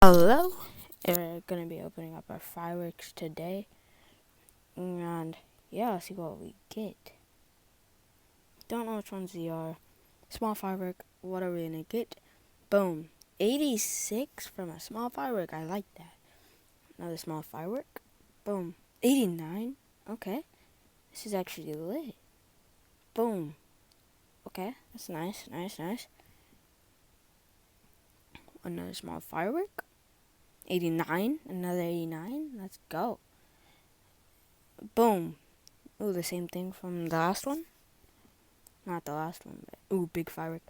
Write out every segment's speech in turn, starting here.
Hello, we're gonna be opening up our fireworks today, and yeah, let's see what we get. Don't know which ones they are. Small firework, what are we gonna get? Boom, 86 from a small firework, I like that. Another small firework, boom, 89, okay, this is actually lit. Boom, okay, that's nice. Another small firework, 89, another 89, let's go. Boom. Ooh, the same thing from the last one. Not the last one, but ooh, big firework.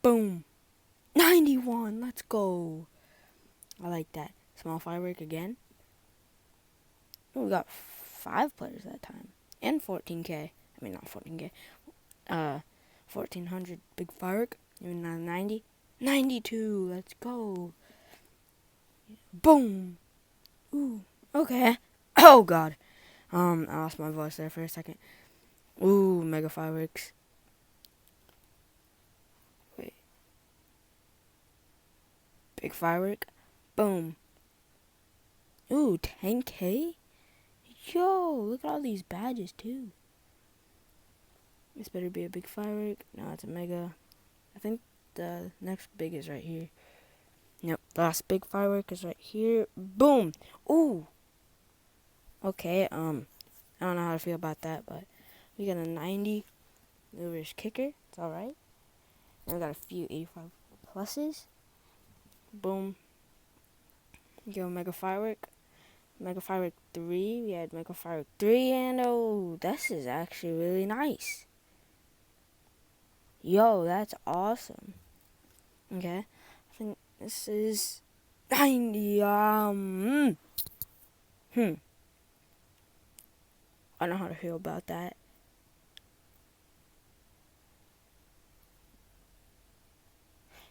Boom. 91. Let's go. I like that. Small firework again. Ooh, we got 5 players that time. And 14K. I mean, not 14K. 1400 big firework. Even 90. 92. Let's go. Boom. Ooh. Okay. Oh, God. I lost my voice there for a second. Ooh, mega fireworks. Wait. Big firework. Boom. Ooh, 10K? Yo, look at all these badges, too. This better be a big firework. No, it's a mega. I think the next big is right here. Nope, the last big firework is right here. Boom! Ooh! Okay, I don't know how to feel about that, but we got a 90 Lure's kicker. It's alright. And we got a few 85 pluses. Boom. Go mega firework. Mega firework 3. We had mega firework 3, and oh, this is actually really nice. Yo, that's awesome. Okay, I think this is 90. I don't know how to feel about that.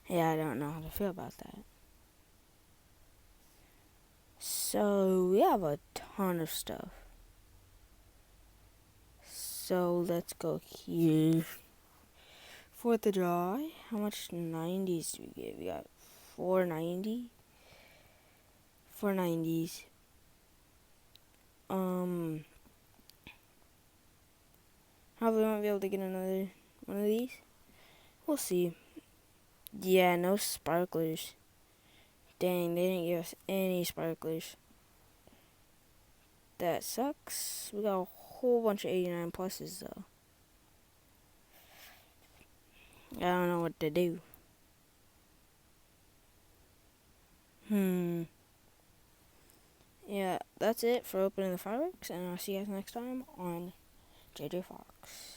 Yeah, I don't know how to feel about that. So, we have a ton of stuff. So, let's go here. 4th of July. How much 90s do we get? We got 490. 490s. Probably won't be able to get another one of these. We'll see. Yeah, no sparklers. Dang, they didn't give us any sparklers. That sucks. We got a whole bunch of 89 pluses, though. I don't know what to do. Yeah, that's it for opening the fireworks, and I'll see you guys next time on JJ Fox.